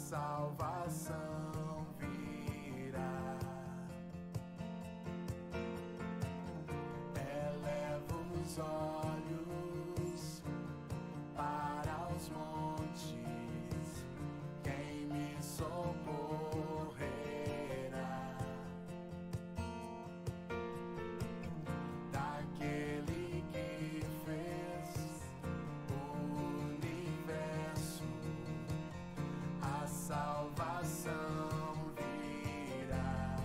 salvação virá. Eleva os olhos para os montes, quem me socorrerá? Daquele que fez o universo, a salvação virá.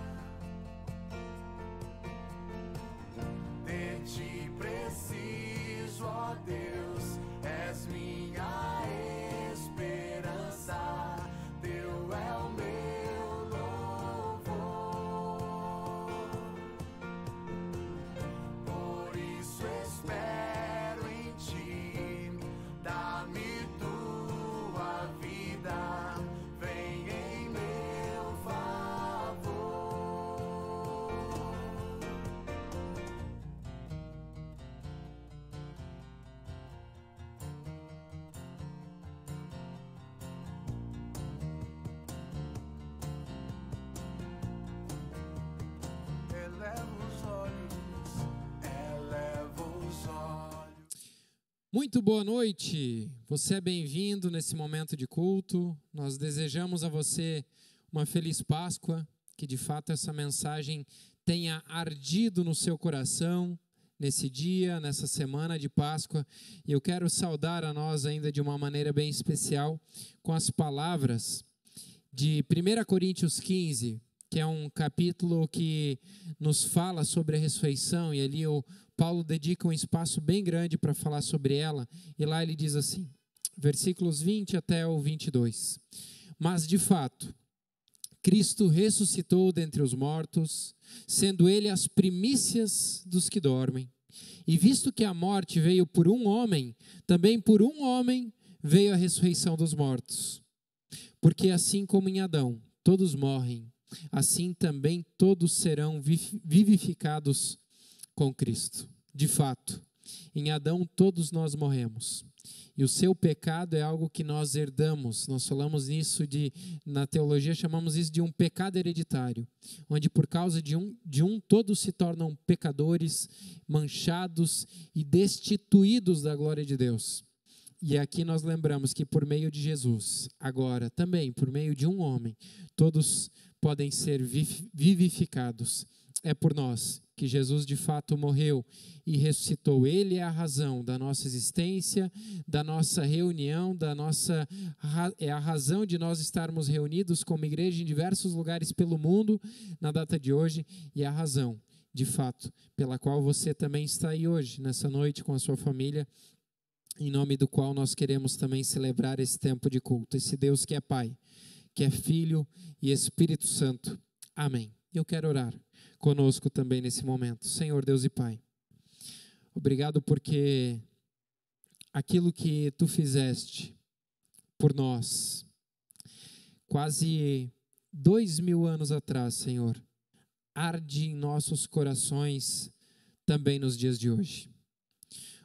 De ti preciso, ó Deus, és minha esperança, teu é o meu louvor. Por isso espero em ti, dá-me tua vida, vem em meu favor. Eleva os olhos. Muito boa noite, você é bem-vindo nesse momento de culto. Nós desejamos a você uma feliz Páscoa, que de fato essa mensagem tenha ardido no seu coração nesse dia, nessa semana de Páscoa. E eu quero saudar a nós ainda de uma maneira bem especial com as palavras de 1 Coríntios 15, que é um capítulo que nos fala sobre a ressurreição, e ali o Paulo dedica um espaço bem grande para falar sobre ela, e lá ele diz assim, versículos 20 até o 22. Mas de fato, Cristo ressuscitou dentre os mortos, sendo ele as primícias dos que dormem. E visto que a morte veio por um homem, também por um homem veio a ressurreição dos mortos. Porque assim como em Adão todos morrem, assim também todos serão vivificados com Cristo. De fato, em Adão todos nós morremos. E o seu pecado é algo que nós herdamos. Nós falamos nisso na teologia, chamamos isso de um pecado hereditário, onde por causa de um todos se tornam pecadores, manchados e destituídos da glória de Deus. E aqui nós lembramos que por meio de Jesus, agora também por meio de um homem, todos podem ser vivificados. É por nós que Jesus de fato morreu e ressuscitou. Ele é a razão da nossa existência, da nossa reunião, é a razão de nós estarmos reunidos como igreja em diversos lugares pelo mundo na data de hoje, e é a razão, de fato, pela qual você também está aí hoje, nessa noite com a sua família, em nome do qual nós queremos também celebrar esse tempo de culto. Esse Deus que é Pai, que é Filho e Espírito Santo. Amém. Eu quero orar conosco também nesse momento. Senhor Deus e Pai, obrigado porque aquilo que Tu fizeste por nós, quase 2000 anos atrás, Senhor, arde em nossos corações também nos dias de hoje.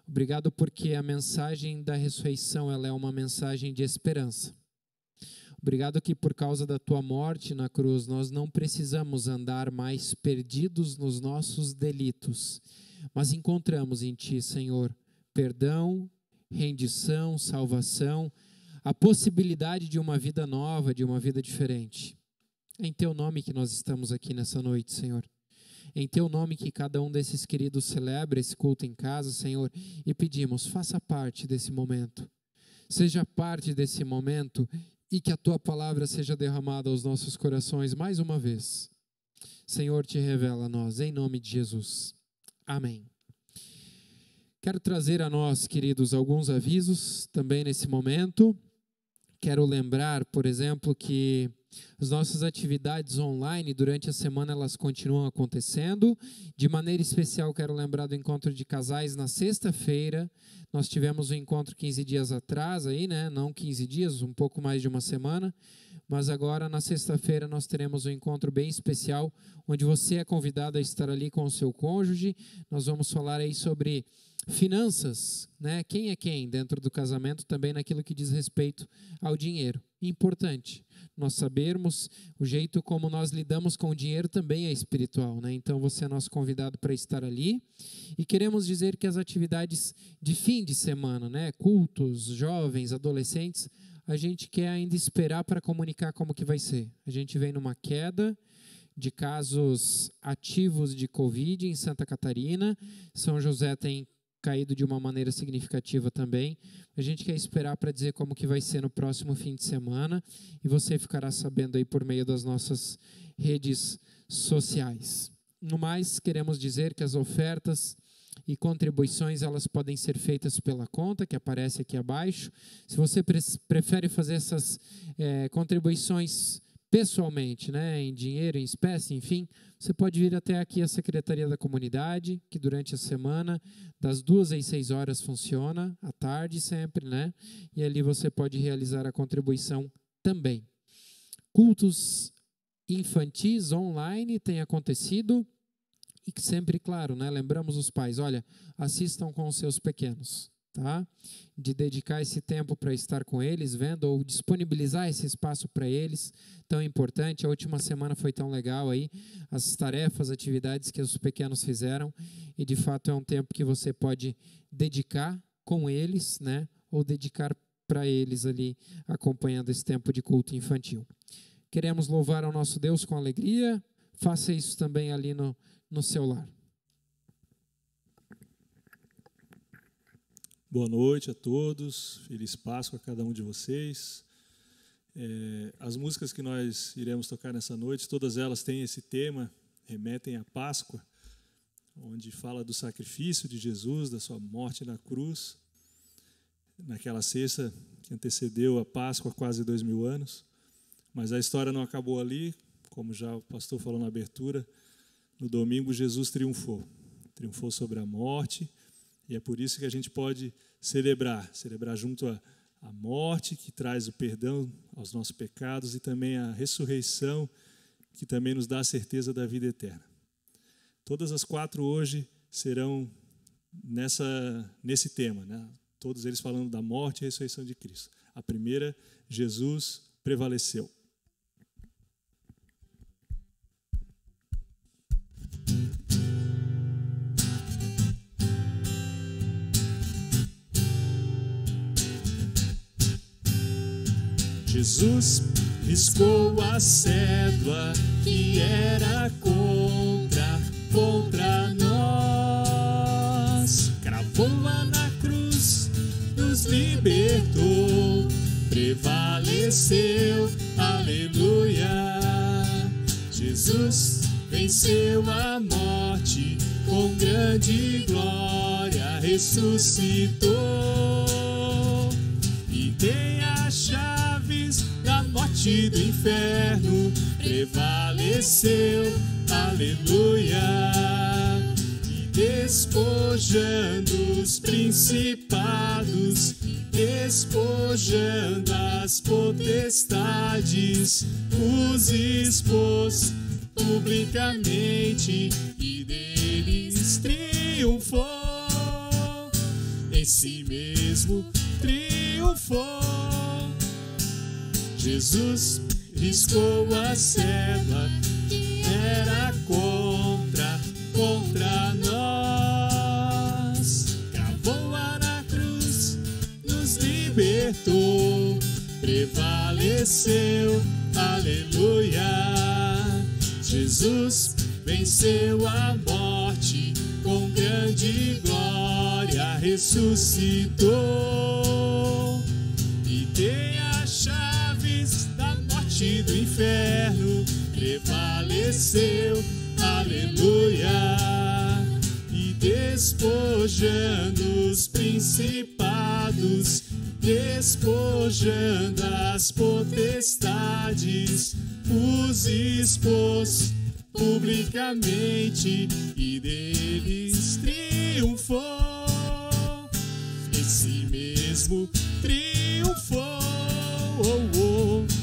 Obrigado porque a mensagem da ressurreição, ela é uma mensagem de esperança. Obrigado que por causa da Tua morte na cruz, nós não precisamos andar mais perdidos nos nossos delitos, mas encontramos em Ti, Senhor, perdão, rendição, salvação, a possibilidade de uma vida nova, de uma vida diferente. É em Teu nome que nós estamos aqui nessa noite, Senhor. Em Teu nome que cada um desses queridos celebra esse culto em casa, Senhor, e pedimos, faça parte desse momento. Seja parte desse momento e que a Tua palavra seja derramada aos nossos corações mais uma vez. Senhor, Te revela a nós, em nome de Jesus. Amém. Quero trazer a nós, queridos, alguns avisos também nesse momento. Quero lembrar, por exemplo, que as nossas atividades online durante a semana elas continuam acontecendo. De maneira especial, quero lembrar do encontro de casais na sexta-feira. Nós tivemos um encontro 15 dias atrás, aí, né? Não 15 dias, um pouco mais de uma semana. Mas agora, na sexta-feira, nós teremos um encontro bem especial, onde você é convidado a estar ali com o seu cônjuge. Nós vamos falar aí sobre Finanças, né? Quem é quem dentro do casamento também naquilo que diz respeito ao dinheiro. Importante nós sabermos o jeito como nós lidamos com o dinheiro também é espiritual, né? Então você é nosso convidado para estar ali e queremos dizer que as atividades de fim de semana, né? Cultos, jovens, adolescentes, a gente quer ainda esperar para comunicar como que vai ser. A gente vem numa queda de casos ativos de Covid em Santa Catarina, São José tem caído de uma maneira significativa também. A gente quer esperar para dizer como que vai ser no próximo fim de semana e você ficará sabendo aí por meio das nossas redes sociais. No mais, queremos dizer que as ofertas e contribuições elas podem ser feitas pela conta que aparece aqui abaixo. Se você prefere fazer essas contribuições pessoalmente, né, em dinheiro, em espécie, enfim, você pode vir até aqui a Secretaria da Comunidade, que durante a semana, das 2 às 6 horas funciona, à tarde sempre, né? E ali você pode realizar a contribuição também. Cultos infantis online têm acontecido e que sempre, claro, né, lembramos os pais, olha, assistam com os seus pequenos. Tá? De dedicar esse tempo para estar com eles, vendo ou disponibilizar esse espaço para eles, tão importante. A última semana foi tão legal aí, as tarefas, atividades que os pequenos fizeram e de fato é um tempo que você pode dedicar com eles, né? Ou dedicar para eles ali, acompanhando esse tempo de culto infantil. Queremos louvar ao nosso Deus com alegria, faça isso também ali no seu lar. Boa noite a todos, feliz Páscoa a cada um de vocês. As músicas que nós iremos tocar nessa noite, todas elas têm esse tema, remetem à Páscoa, onde fala do sacrifício de Jesus, da sua morte na cruz, naquela sexta que antecedeu a Páscoa há quase 2000 anos. Mas a história não acabou ali, como já o pastor falou na abertura, no domingo Jesus triunfou sobre a morte. E é por isso que a gente pode celebrar junto à morte, que traz o perdão aos nossos pecados, e também a ressurreição, que também nos dá a certeza da vida eterna. Todas as 4 hoje serão nesse tema, né? Todos eles falando da morte e ressurreição de Cristo. A primeira, Jesus prevaleceu. Jesus riscou a cédula que era contra nós. Cravou-a na cruz, nos libertou, prevaleceu, aleluia. Jesus venceu a morte, com grande glória ressuscitou. E tem as chaves da morte do inferno, prevaleceu, aleluia. E despojando os principados, despojando as potestades, os expôs publicamente e deles triunfou. Em si mesmo triunfou. Jesus riscou a cédula que era contra nós. Cravou-a na cruz, nos libertou, prevaleceu, aleluia. Jesus venceu a morte, com grande glória ressuscitou. E tem as chaves da morte do inferno, prevaleceu, aleluia. E despojando os principados, despojando as potestades, os expôs publicamente e deles triunfou. Em si mesmo triunfou.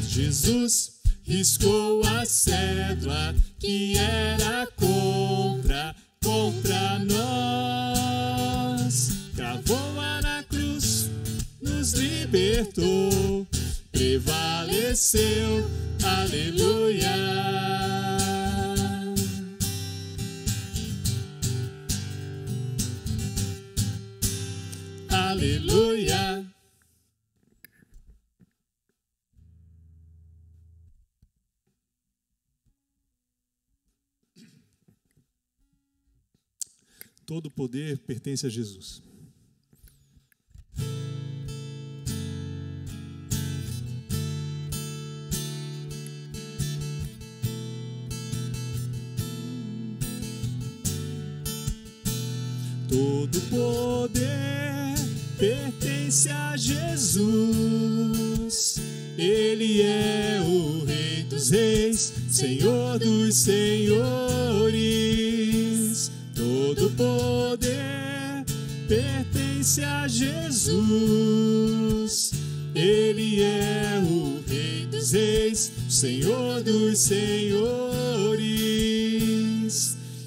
Jesus riscou a cédula que era contra nós. travou-a na cruz, nos libertou, prevaleceu, aleluia. Aleluia. Todo poder pertence a Jesus. Todo poder pertence a Jesus. Ele é o Rei dos Reis, Senhor dos Senhores. Todo poder pertence a Jesus. Ele é o Rei dos Reis, Senhor dos Senhores.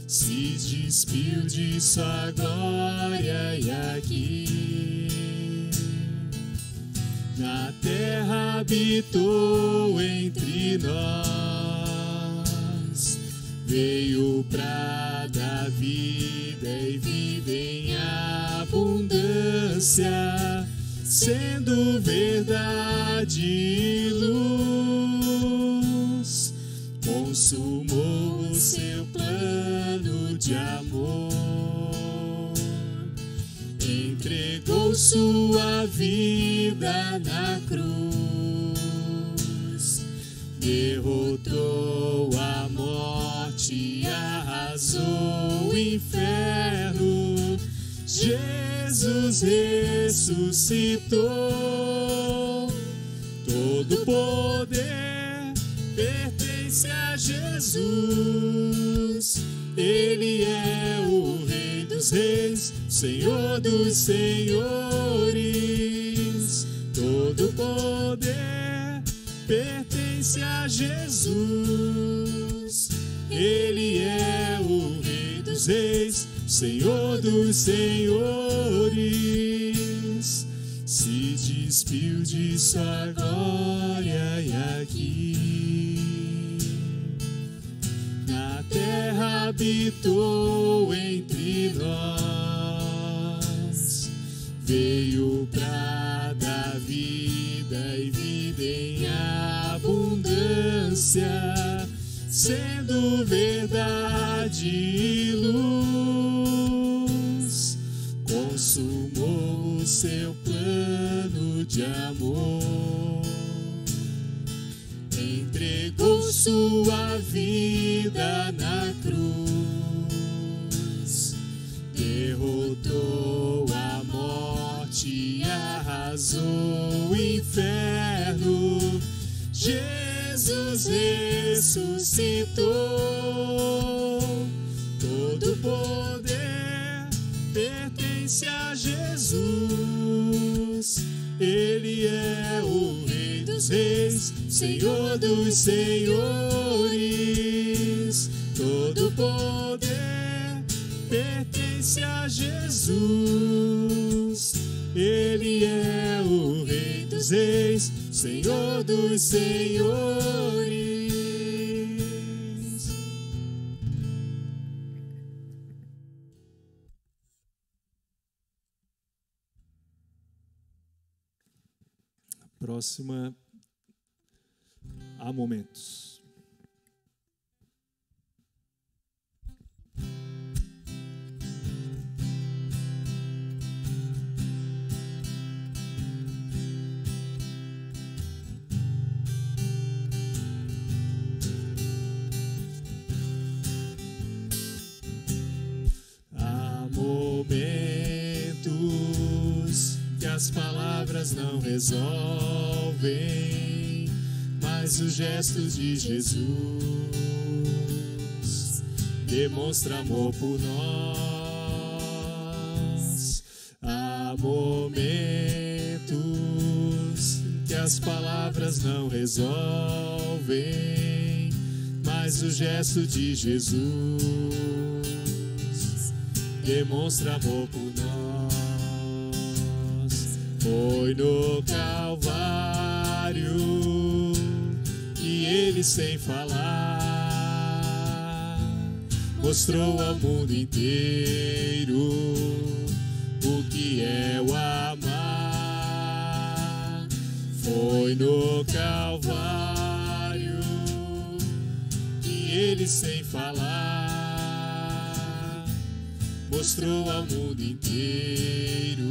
Se despiu de sua glória e aqui na terra habitou entre nós. Veio pra dar vida e vida em abundância, sendo verdade e luz. Consumou o seu plano de amor, entregou sua vida na cruz, derrotou a morte e arrasou o inferno. Jesus ressuscitou. Todo poder pertence a Jesus. Ele é o Rei dos Reis, Senhor dos Senhores. Todo poder pertence a Jesus. Ele é o Rei dos Reis, Senhor dos Senhores. Se despiu de sua glória e aqui na terra habitou entre nós. Veio pra dar vida e vida em abundância, sendo verdade e luz. Consumou o seu plano de amor, entregou sua vida na cruz, derrotou a morte e arrasou o inferno. Jesus ressuscitou. Todo poder pertence a Jesus. Ele é o Rei dos Reis, Senhor dos Senhores. Todo poder pertence a Jesus. Ele é o Rei dos Reis, Senhor dos Senhores. Próxima, há momentos. Há momentos que as palavras não resolvem, mas os gestos de Jesus demonstra amor por nós. Há momentos que as palavras não resolvem, mas o gesto de Jesus demonstra amor por nós. Foi no Calvário que ele, sem falar, mostrou ao mundo inteiro o que é o amar. Foi no Calvário que ele, sem falar, mostrou ao mundo inteiro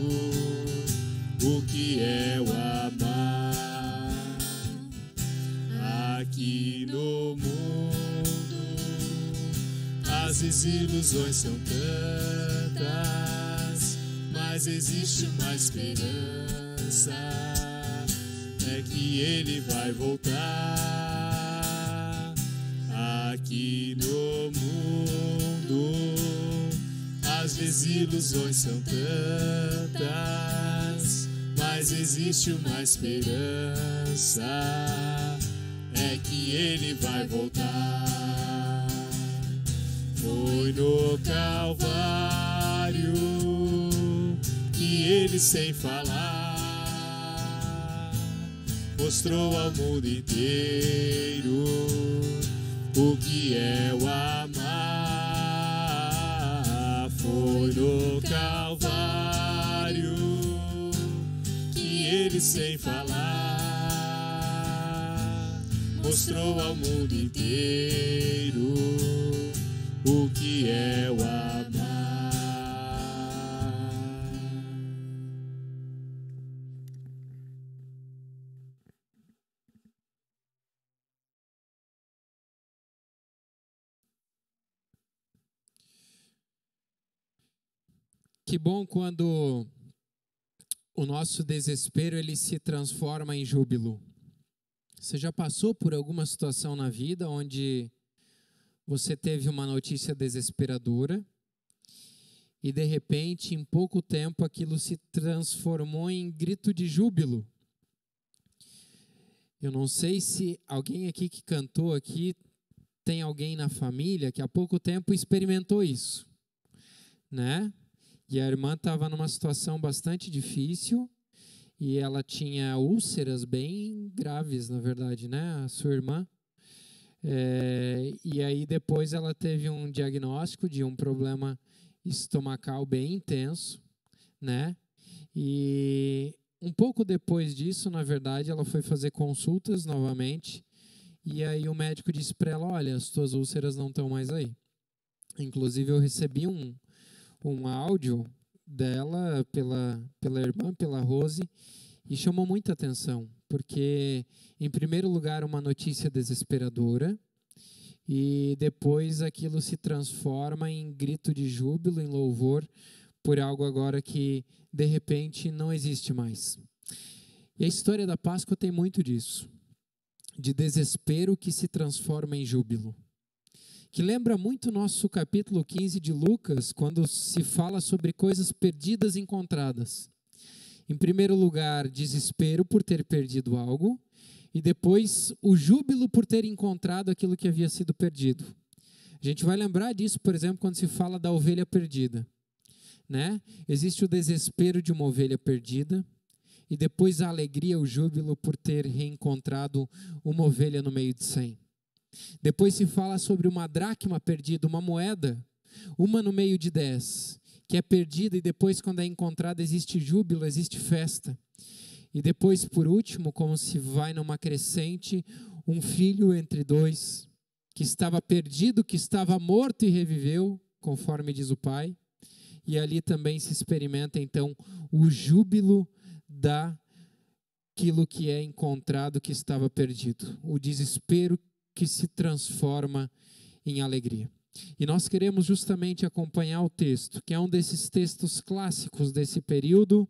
o que é o amar. Aqui no mundo as desilusões são tantas, mas existe uma esperança, é que ele vai voltar. Aqui no mundo as desilusões são tantas, mas existe uma esperança, é que ele vai voltar. Foi no Calvário que ele, sem falar, mostrou ao mundo inteiro o que é o amar. Foi no Calvário que ele, sem falar, mostrou ao mundo inteiro o que é o amar. Que bom quando o nosso desespero ele se transforma em júbilo. Você já passou por alguma situação na vida onde você teve uma notícia desesperadora e, de repente, em pouco tempo, aquilo se transformou em grito de júbilo? Eu não sei se alguém aqui que cantou aqui tem alguém na família que há pouco tempo experimentou isso, né? E a irmã estava numa situação bastante difícil e ela tinha úlceras bem graves, na verdade, né? A sua irmã. E aí depois ela teve um diagnóstico de um problema estomacal bem intenso, né? E um pouco depois disso, na verdade, ela foi fazer consultas novamente e aí o médico disse para ela: olha, as tuas úlceras não estão mais aí. Inclusive eu recebi um áudio dela pela irmã, pela Rose, e chamou muita atenção, porque, em primeiro lugar, uma notícia desesperadora, e depois aquilo se transforma em grito de júbilo, em louvor, por algo agora que, de repente, não existe mais. E a história da Páscoa tem muito disso, de desespero que se transforma em júbilo, que lembra muito o nosso capítulo 15 de Lucas, quando se fala sobre coisas perdidas e encontradas. Em primeiro lugar, desespero por ter perdido algo, e depois o júbilo por ter encontrado aquilo que havia sido perdido. A gente vai lembrar disso, por exemplo, quando se fala da ovelha perdida, né? Existe o desespero de uma ovelha perdida, e depois a alegria, o júbilo por ter reencontrado uma ovelha no meio de 100. Depois se fala sobre uma dracma perdida, uma moeda, uma no meio de 10, que é perdida, e depois, quando é encontrada, existe júbilo, existe festa. E depois, por último, como se vai numa crescente, um filho entre 2, que estava perdido, que estava morto e reviveu, conforme diz o pai. E ali também se experimenta, então, o júbilo daquilo que é encontrado, que estava perdido. O desespero que se transforma em alegria. E nós queremos justamente acompanhar o texto, que é um desses textos clássicos desse período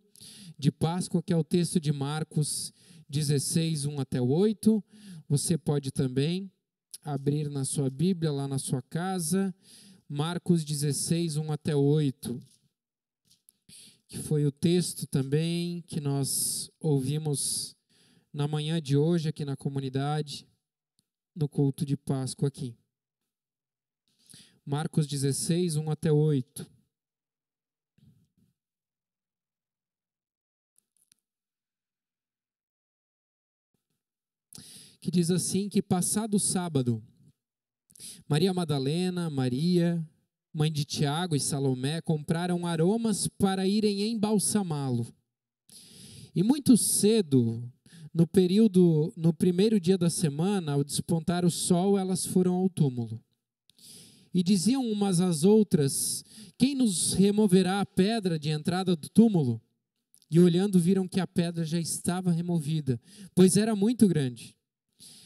de Páscoa, que é o texto de Marcos 16, 1 até 8. Você pode também abrir na sua Bíblia, lá na sua casa, Marcos 16, 1 até 8, que foi o texto também que nós ouvimos na manhã de hoje aqui na comunidade, no culto de Páscoa aqui. Marcos 16, 1 até 8. que diz assim, que passado o sábado, Maria Madalena, Maria, mãe de Tiago e Salomé, compraram aromas para irem embalsamá-lo. E muito cedo, no primeiro dia da semana, ao despontar o sol, elas foram ao túmulo. E diziam umas às outras: quem nos removerá a pedra de entrada do túmulo? E olhando, viram que a pedra já estava removida, pois era muito grande.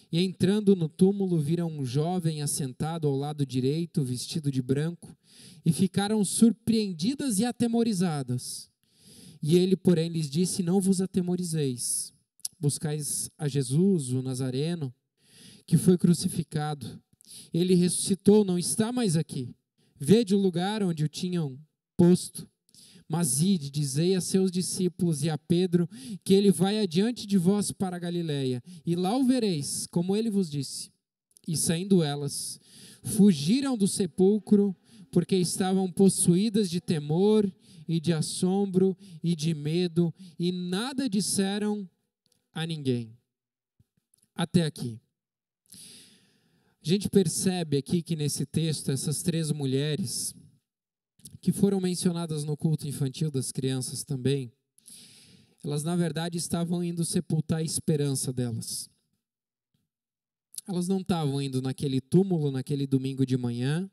E entrando no túmulo, viram um jovem assentado ao lado direito, vestido de branco, e ficaram surpreendidas e atemorizadas. E ele, porém, lhes disse: não vos atemorizeis. Buscais a Jesus, o Nazareno, que foi crucificado. Ele ressuscitou, não está mais aqui. Vede o lugar onde o tinham posto. Mas ide, dizei a seus discípulos e a Pedro que ele vai adiante de vós para a Galiléia, e lá o vereis, como ele vos disse. E saindo elas, fugiram do sepulcro, porque estavam possuídas de temor e de assombro e de medo, e nada disseram a ninguém. Até aqui. A gente percebe aqui que nesse texto, essas 3 mulheres, que foram mencionadas no culto infantil das crianças também, elas na verdade estavam indo sepultar a esperança delas. Elas não estavam indo naquele túmulo, naquele domingo de manhã,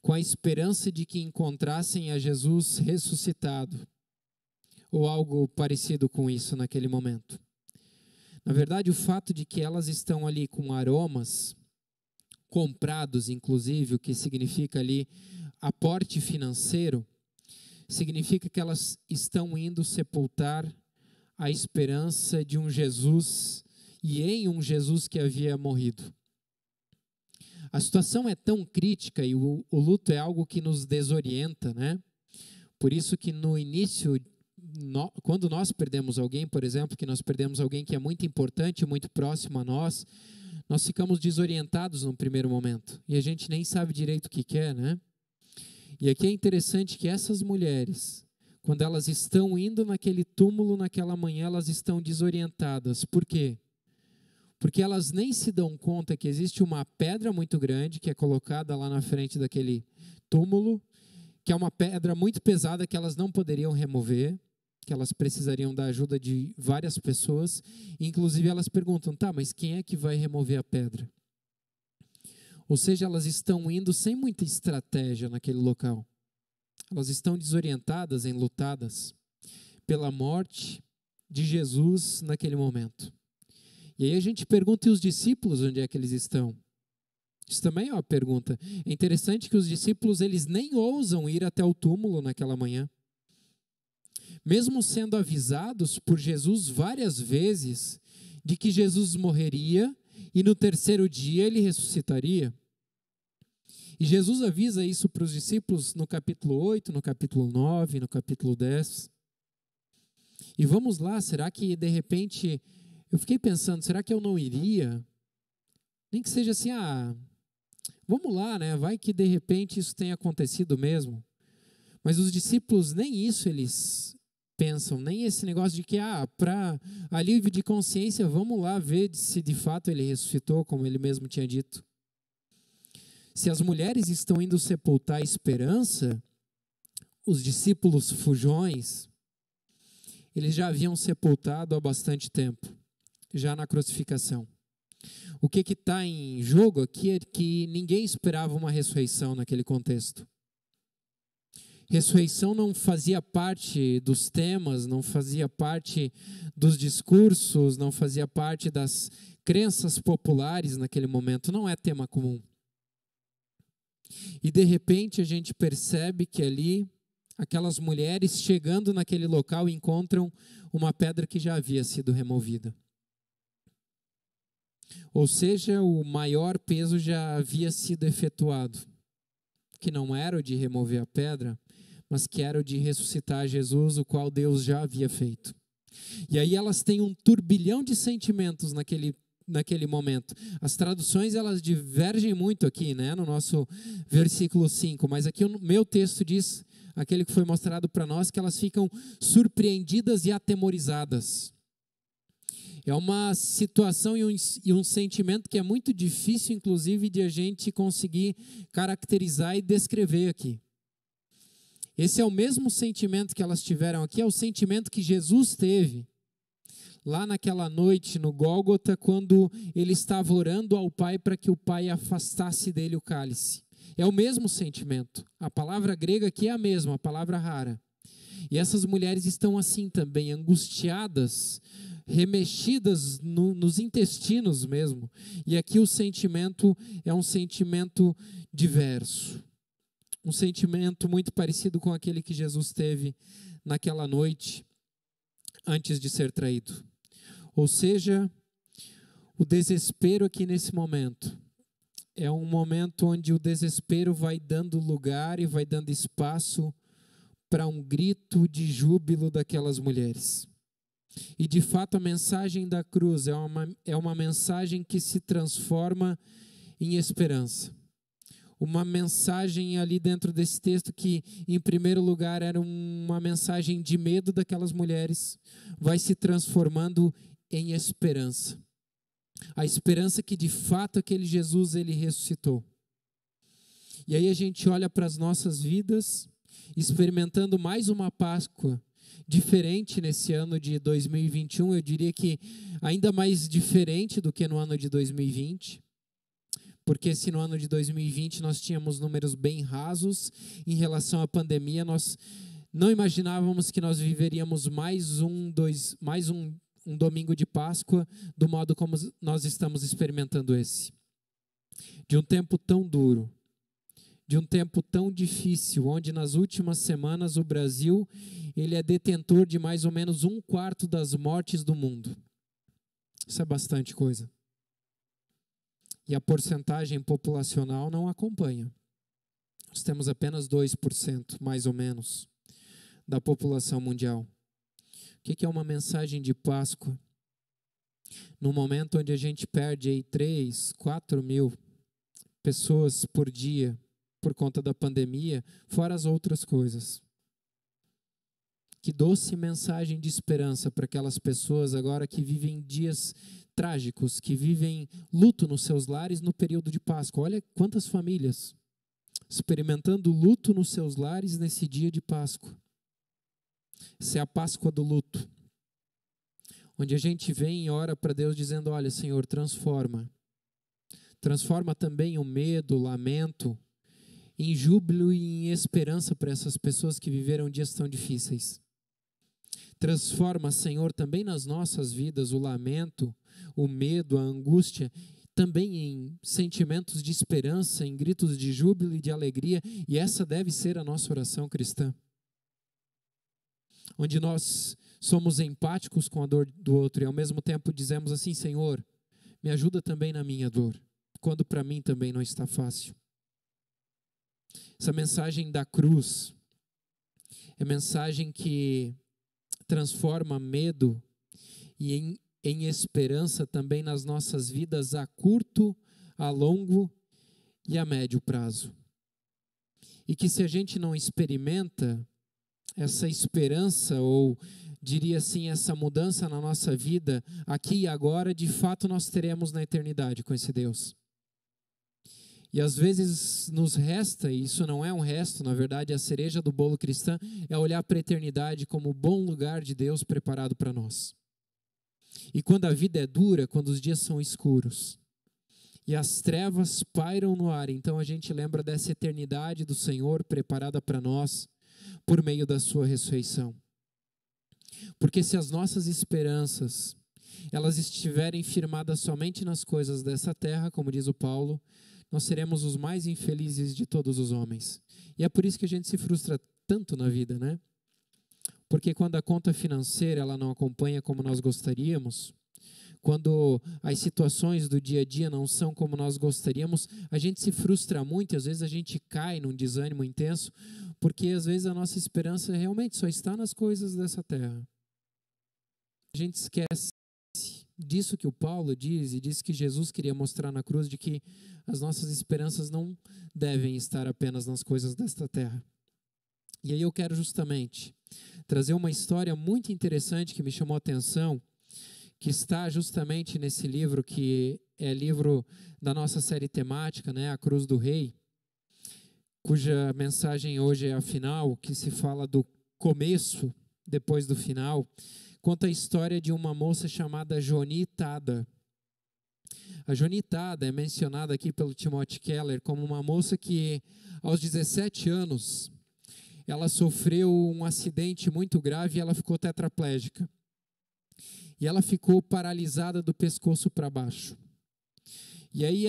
com a esperança de que encontrassem a Jesus ressuscitado, ou algo parecido com isso naquele momento. Na verdade, o fato de que elas estão ali com aromas, comprados inclusive, o que significa ali aporte financeiro, significa que elas estão indo sepultar a esperança de um Jesus e em um Jesus que havia morrido. A situação é tão crítica e o luto é algo que nos desorienta, né? Por isso que no início, quando nós perdemos alguém, por exemplo, que nós perdemos alguém que é muito importante, muito próximo a nós ficamos desorientados num primeiro momento e a gente nem sabe direito o que quer, né? E aqui é interessante que essas mulheres, quando elas estão indo naquele túmulo naquela manhã, elas estão desorientadas. Por quê? Porque elas nem se dão conta que existe uma pedra muito grande que é colocada lá na frente daquele túmulo, que é uma pedra muito pesada que elas não poderiam remover, que elas precisariam da ajuda de várias pessoas. Inclusive elas perguntam, tá, mas quem é que vai remover a pedra? Ou seja, elas estão indo sem muita estratégia naquele local. Elas estão desorientadas, enlutadas pela morte de Jesus naquele momento. E aí a gente pergunta, e os discípulos, onde é que eles estão? Isso também é uma pergunta. É interessante que os discípulos, eles nem ousam ir até o túmulo naquela manhã. Mesmo sendo avisados por Jesus várias vezes de que Jesus morreria e no terceiro dia ele ressuscitaria. E Jesus avisa isso para os discípulos no capítulo 8, no capítulo 9, no capítulo 10. E vamos lá, será que de repente, eu fiquei pensando, será que eu não iria? Nem que seja assim, vamos lá, né? Vai que de repente isso tenha acontecido mesmo. Mas os discípulos nem isso eles pensam, nem esse negócio de que, para alívio de consciência, vamos lá ver se de fato ele ressuscitou, como ele mesmo tinha dito. Se as mulheres estão indo sepultar a esperança, os discípulos fujões, eles já haviam sepultado há bastante tempo, já na crucificação. O que está em jogo aqui é que ninguém esperava uma ressurreição naquele contexto. Ressurreição não fazia parte dos temas, não fazia parte dos discursos, não fazia parte das crenças populares naquele momento, não é tema comum. E de repente a gente percebe que ali, aquelas mulheres chegando naquele local encontram uma pedra que já havia sido removida. Ou seja, o maior peso já havia sido efetuado, que não era o de remover a pedra, mas que era o de ressuscitar Jesus, o qual Deus já havia feito. E aí elas têm um turbilhão de sentimentos naquele momento. As traduções elas divergem muito aqui, né, no nosso versículo 5, mas aqui o meu texto diz, aquele que foi mostrado para nós, que elas ficam surpreendidas e atemorizadas. É uma situação e um sentimento que é muito difícil, inclusive, de a gente conseguir caracterizar e descrever aqui. Esse é o mesmo sentimento que elas tiveram aqui, é o sentimento que Jesus teve lá naquela noite no Gólgota, quando ele estava orando ao Pai para que o Pai afastasse dele o cálice. É o mesmo sentimento. A palavra grega aqui é a mesma, a palavra rara. E essas mulheres estão assim também, angustiadas, remexidas nos intestinos mesmo. E aqui o sentimento é um sentimento diverso. Um sentimento muito parecido com aquele que Jesus teve naquela noite antes de ser traído. Ou seja, o desespero aqui nesse momento é um momento onde o desespero vai dando lugar e vai dando espaço para um grito de júbilo daquelas mulheres. E de fato a mensagem da cruz é uma mensagem que se transforma em esperança. Uma mensagem ali dentro desse texto que, em primeiro lugar, era uma mensagem de medo daquelas mulheres, vai se transformando em esperança. A esperança que, de fato, aquele Jesus, ele ressuscitou. E aí a gente olha para as nossas vidas, experimentando mais uma Páscoa diferente nesse ano de 2021, eu diria que ainda mais diferente do que no ano de 2020. Porque se no ano de 2020 nós tínhamos números bem rasos em relação à pandemia, nós não imaginávamos que nós viveríamos mais um domingo de Páscoa do modo como nós estamos experimentando esse. De um tempo tão duro, de um tempo tão difícil, onde nas últimas semanas o Brasil ele é detentor de mais ou menos 1/4 das mortes do mundo. Isso é bastante coisa. E a porcentagem populacional não acompanha. Nós temos apenas 2%, mais ou menos, da população mundial. O que é uma mensagem de Páscoa? No momento onde a gente perde aí 3, 4 mil pessoas por dia por conta da pandemia, fora as outras coisas. Que doce mensagem de esperança para aquelas pessoas agora que vivem dias trágicos, que vivem luto nos seus lares no período de Páscoa. Olha quantas famílias experimentando luto nos seus lares nesse dia de Páscoa. Essa é a Páscoa do luto, onde a gente vem e ora para Deus dizendo, olha, Senhor, transforma também o medo, o lamento, em júbilo e em esperança para essas pessoas que viveram dias tão difíceis. Transforma, Senhor, também nas nossas vidas o lamento, o medo, a angústia, também em sentimentos de esperança, em gritos de júbilo e de alegria, e essa deve ser a nossa oração cristã. Onde nós somos empáticos com a dor do outro e ao mesmo tempo dizemos assim, Senhor, me ajuda também na minha dor, quando para mim também não está fácil. Essa mensagem da cruz é mensagem que transforma medo e em esperança também nas nossas vidas a curto, a longo e a médio prazo. E que se a gente não experimenta essa esperança, ou diria assim, essa mudança na nossa vida, aqui e agora, de fato nós teremos na eternidade com esse Deus. E às vezes nos resta, e isso não é um resto, na verdade a cereja do bolo cristã, é olhar para a eternidade como o bom lugar de Deus preparado para nós. E quando a vida é dura, quando os dias são escuros, e as trevas pairam no ar, então a gente lembra dessa eternidade do Senhor preparada para nós, por meio da sua ressurreição. Porque se as nossas esperanças, elas estiverem firmadas somente nas coisas dessa terra, como diz o Paulo, nós seremos os mais infelizes de todos os homens. E é por isso que a gente se frustra tanto na vida, né? Porque quando a conta financeira ela não acompanha como nós gostaríamos, quando as situações do dia a dia não são como nós gostaríamos, a gente se frustra muito e às vezes a gente cai num desânimo intenso, porque às vezes a nossa esperança realmente só está nas coisas dessa terra. A gente esquece disso que o Paulo diz e diz que Jesus queria mostrar na cruz, de que as nossas esperanças não devem estar apenas nas coisas desta terra. E aí eu quero justamente trazer uma história muito interessante que me chamou a atenção, que está justamente nesse livro, que é livro da nossa série temática, né, A Cruz do Rei, cuja mensagem hoje é a final, que se fala do começo, depois do final, conta a história de uma moça chamada Joanie Tada. A Joanie Tada é mencionada aqui pelo Timothy Keller como uma moça que, aos 17 anos, ela sofreu um acidente muito grave e ela ficou tetraplégica. E ela ficou paralisada do pescoço para baixo. E aí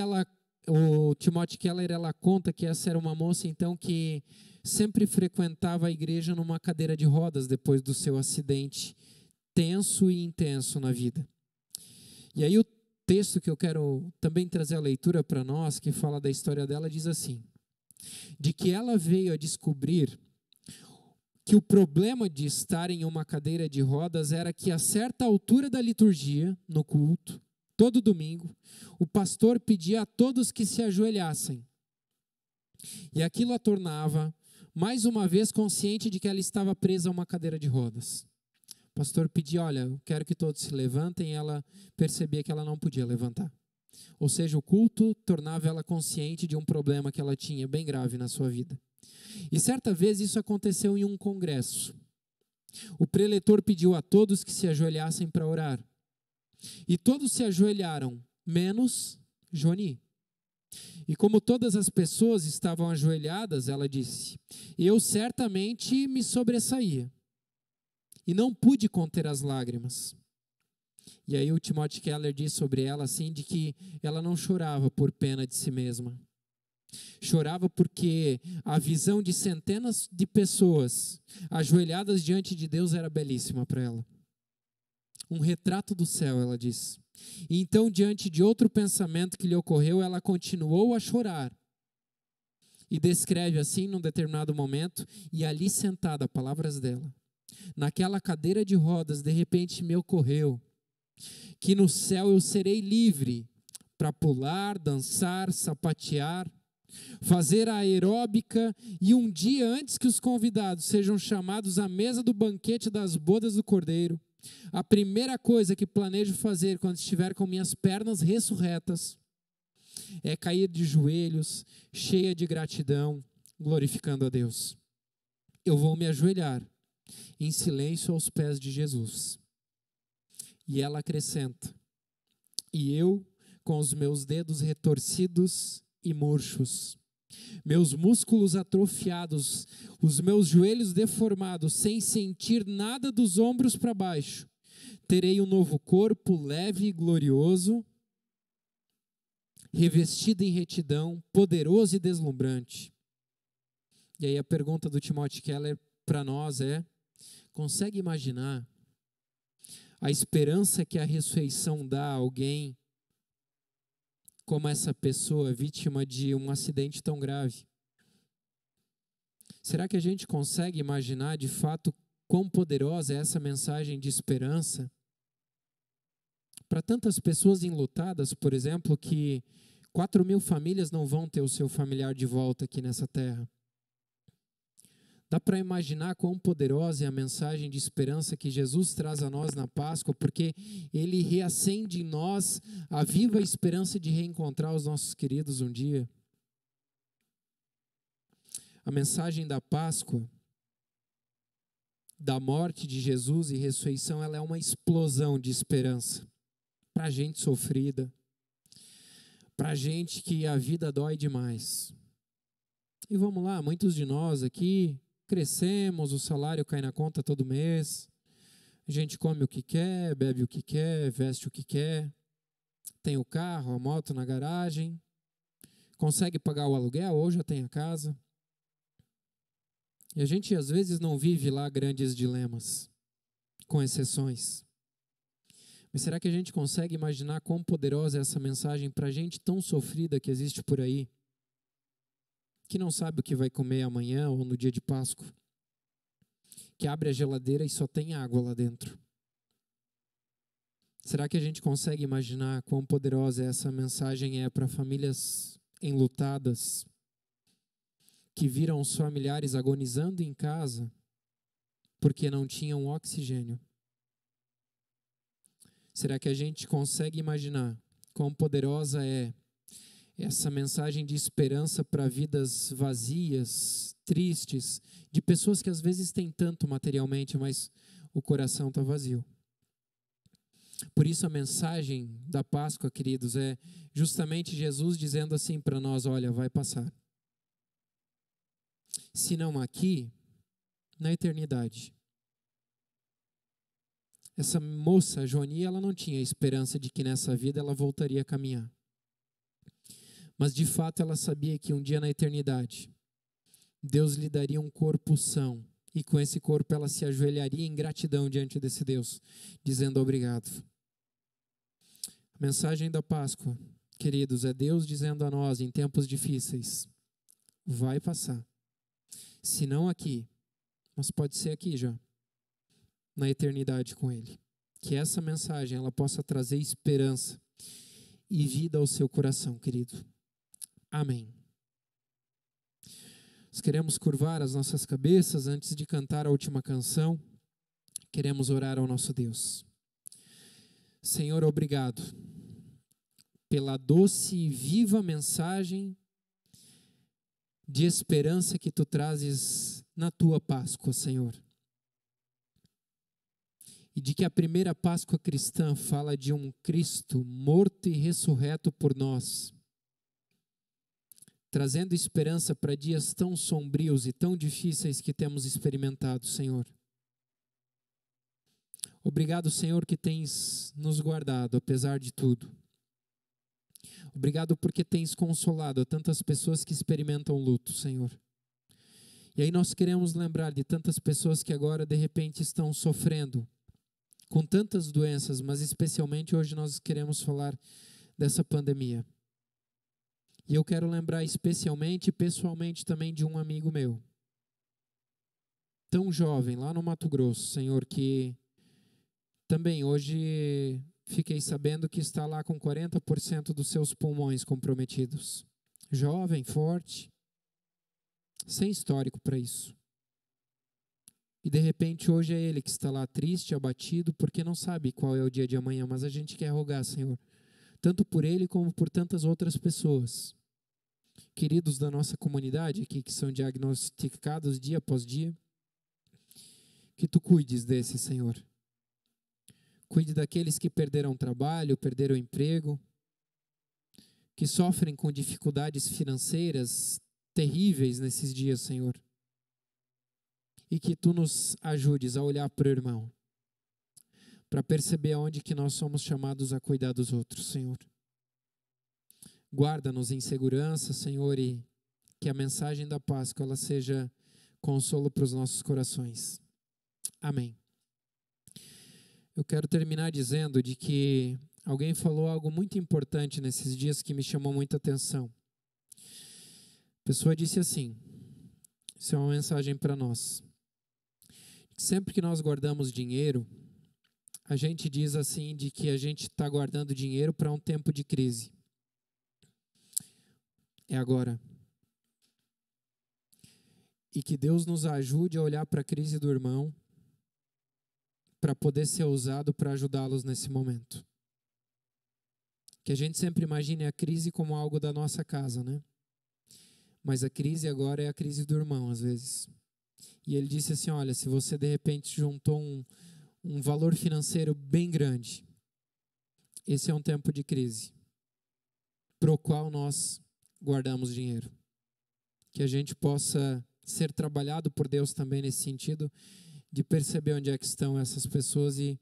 o Timothy Keller, ela conta que essa era uma moça, então, que sempre frequentava a igreja numa cadeira de rodas depois do seu acidente tenso e intenso na vida. E aí o texto que eu quero também trazer a leitura para nós, que fala da história dela, diz assim: de que ela veio a descobrir que o problema de estar em uma cadeira de rodas era que a certa altura da liturgia, no culto, todo domingo, o pastor pedia a todos que se ajoelhassem. E aquilo a tornava, mais uma vez, consciente de que ela estava presa a uma cadeira de rodas. O pastor pedia, olha, eu quero que todos se levantem, e ela percebia que ela não podia levantar. Ou seja, o culto tornava ela consciente de um problema que ela tinha bem grave na sua vida. E certa vez isso aconteceu em um congresso. O preletor pediu a todos que se ajoelhassem para orar. E todos se ajoelharam, menos Joanie. E como todas as pessoas estavam ajoelhadas, ela disse: eu certamente me sobressaía. E não pude conter as lágrimas. E aí o Timothy Keller diz sobre ela assim, de que ela não chorava por pena de si mesma. Chorava porque a visão de centenas de pessoas ajoelhadas diante de Deus era belíssima para ela. Um retrato do céu, ela diz. E então, diante de outro pensamento que lhe ocorreu, ela continuou a chorar. E descreve assim, num determinado momento, e ali sentada, palavras dela, naquela cadeira de rodas, de repente me ocorreu que no céu eu serei livre para pular, dançar, sapatear, fazer a aeróbica, e um dia antes que os convidados sejam chamados à mesa do banquete das bodas do Cordeiro, a primeira coisa que planejo fazer quando estiver com minhas pernas ressurretas é cair de joelhos, cheia de gratidão, glorificando a Deus. Eu vou me ajoelhar em silêncio aos pés de Jesus. E ela acrescenta: e eu, com os meus dedos retorcidos e murchos, meus músculos atrofiados, os meus joelhos deformados, sem sentir nada dos ombros para baixo, terei um novo corpo leve e glorioso, revestido em retidão, poderoso e deslumbrante. E aí a pergunta do Timothy Keller para nós é: consegue imaginar a esperança que a ressurreição dá a alguém como essa pessoa vítima de um acidente tão grave? Será que a gente consegue imaginar de fato quão poderosa é essa mensagem de esperança para tantas pessoas enlutadas, por exemplo, que 4.000 famílias não vão ter o seu familiar de volta aqui nessa terra? Dá para imaginar quão poderosa é a mensagem de esperança que Jesus traz a nós na Páscoa, porque Ele reacende em nós a viva esperança de reencontrar os nossos queridos um dia. A mensagem da Páscoa, da morte de Jesus e ressurreição, ela é uma explosão de esperança para a gente sofrida, para a gente que a vida dói demais. E vamos lá, muitos de nós aqui crescemos, o salário cai na conta todo mês, a gente come o que quer, bebe o que quer, veste o que quer, tem o carro, a moto na garagem, consegue pagar o aluguel ou já tem a casa. E a gente às vezes não vive lá grandes dilemas, com exceções. Mas será que a gente consegue imaginar quão poderosa é essa mensagem para a gente tão sofrida que existe por aí, que não sabe o que vai comer amanhã ou no dia de Páscoa, que abre a geladeira e só tem água lá dentro? Será que a gente consegue imaginar quão poderosa essa mensagem é para famílias enlutadas, que viram os familiares agonizando em casa porque não tinham oxigênio? Será que a gente consegue imaginar quão poderosa é essa mensagem de esperança para vidas vazias, tristes, de pessoas que às vezes têm tanto materialmente, mas o coração está vazio? Por isso a mensagem da Páscoa, queridos, é justamente Jesus dizendo assim para nós: olha, vai passar. Se não aqui, na eternidade. Essa moça, Joani, ela não tinha esperança de que nessa vida ela voltaria a caminhar. Mas de fato ela sabia que um dia na eternidade, Deus lhe daria um corpo são. E com esse corpo ela se ajoelharia em gratidão diante desse Deus, dizendo obrigado. A mensagem da Páscoa, queridos, é Deus dizendo a nós em tempos difíceis: vai passar. Se não aqui, mas pode ser aqui já, na eternidade com Ele. Que essa mensagem ela possa trazer esperança e vida ao seu coração, querido. Amém. Nós queremos curvar as nossas cabeças antes de cantar a última canção. Queremos orar ao nosso Deus. Senhor, obrigado pela doce e viva mensagem de esperança que Tu trazes na Tua Páscoa, Senhor. E de que a primeira Páscoa cristã fala de um Cristo morto e ressurreto por nós, trazendo esperança para dias tão sombrios e tão difíceis que temos experimentado, Senhor. Obrigado, Senhor, que tens nos guardado, apesar de tudo. Obrigado porque tens consolado a tantas pessoas que experimentam luto, Senhor. E aí nós queremos lembrar de tantas pessoas que agora, de repente, estão sofrendo com tantas doenças, mas especialmente hoje nós queremos falar dessa pandemia. E eu quero lembrar especialmente e pessoalmente também de um amigo meu, tão jovem, lá no Mato Grosso, Senhor, que também hoje fiquei sabendo que está lá com 40% dos seus pulmões comprometidos. Jovem, forte, sem histórico para isso. E de repente hoje é ele que está lá triste, abatido, porque não sabe qual é o dia de amanhã, mas a gente quer rogar, Senhor, tanto por ele como por tantas outras pessoas, queridos da nossa comunidade aqui, que são diagnosticados dia após dia, que Tu cuides desses, Senhor. Cuide daqueles que perderam trabalho, perderam emprego, que sofrem com dificuldades financeiras terríveis nesses dias, Senhor. E que Tu nos ajudes a olhar para o irmão, para perceber aonde que nós somos chamados a cuidar dos outros, Senhor. Guarda-nos em segurança, Senhor, e que a mensagem da Páscoa ela seja consolo para os nossos corações. Amém. Eu quero terminar dizendo de que alguém falou algo muito importante nesses dias que me chamou muita atenção. A pessoa disse assim, isso é uma mensagem para nós. Sempre que nós guardamos dinheiro, a gente diz assim de que a gente está guardando dinheiro para um tempo de crise. É agora. E que Deus nos ajude a olhar para a crise do irmão para poder ser usado para ajudá-los nesse momento. Que a gente sempre imagine a crise como algo da nossa casa, né? Mas a crise agora é a crise do irmão, às vezes. E ele disse assim, olha, se você de repente juntou um valor financeiro bem grande, esse é um tempo de crise, pro qual nós guardamos dinheiro. Que a gente possa ser trabalhado por Deus também nesse sentido, de perceber onde é que estão essas pessoas e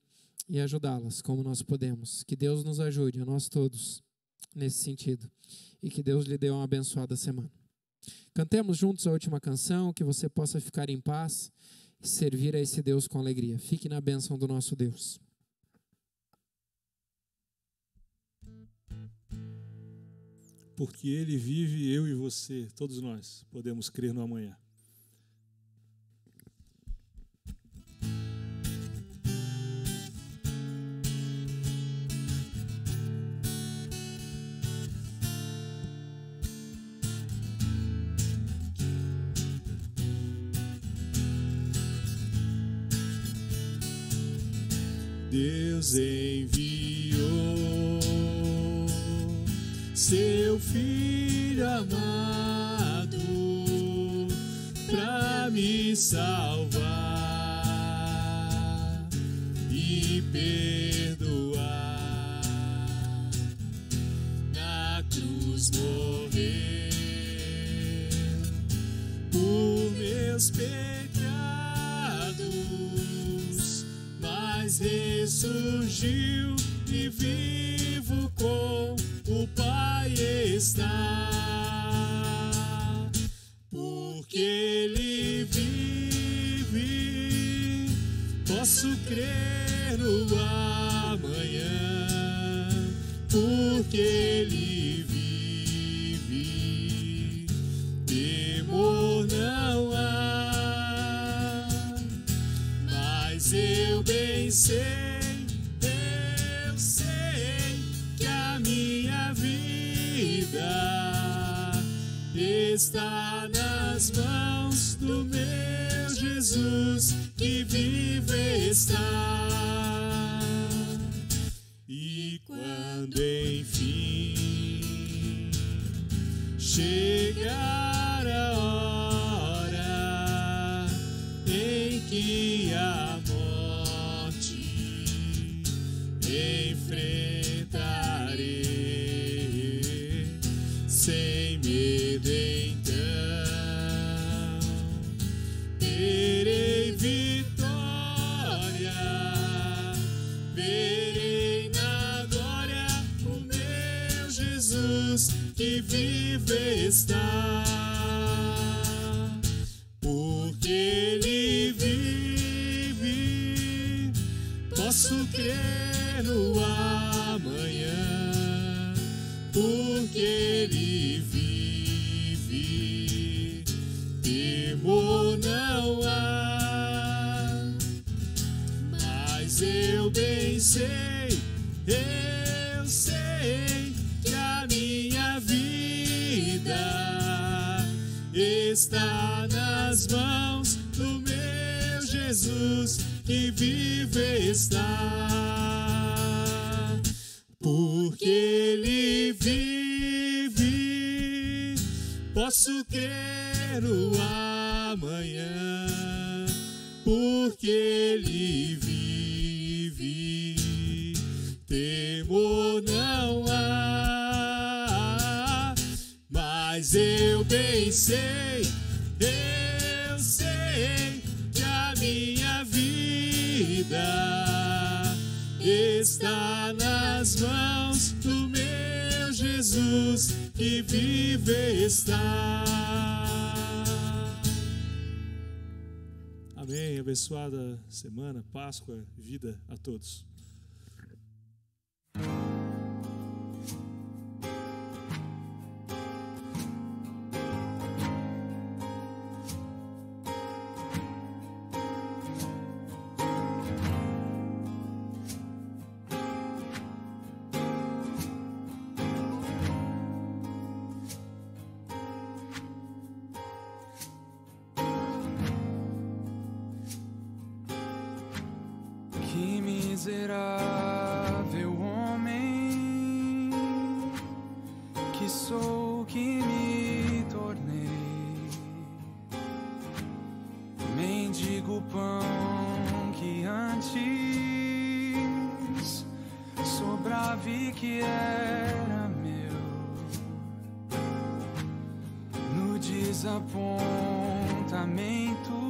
ajudá-las como nós podemos. Que Deus nos ajude, a nós todos, nesse sentido. E que Deus lhe dê uma abençoada semana. Cantemos juntos a última canção, que você possa ficar em paz e servir a esse Deus com alegria. Fique na bênção do nosso Deus. Porque Ele vive, eu e você, todos nós, podemos crer no amanhã. Deus enviou seu Filho amado para me salvar e perdoar. Na cruz morreu por meus pecados, mas ressurgiu e vivo com o Pai está. Porque Ele vive, posso crer no amanhã. Porque Ele vive, temor não há. Mas eu bem sei que a minha vida está nas mãos do meu Jesus, que vive está. E quando enfim chegar a hora em que a morte enfrentarei sem medo, então terei vitória, verei na glória o meu Jesus, que vive está. Porque Ele vive, posso crer no amanhã. Porque Ele vive, temor não há. Mas eu bem sei que a minha vida está nas mãos do meu Jesus, que vive está. Porque Ele vive, posso crer no amanhã. Porque Ele vive, temor não há. Mas eu bem sei que a minha vida está nas mãos do meu Jesus, que vive está. Amém. Abençoada semana, Páscoa, vida a todos. Miserável homem que sou, que me tornei, mendigo pão que antes sobrava e que era meu, no desapontamento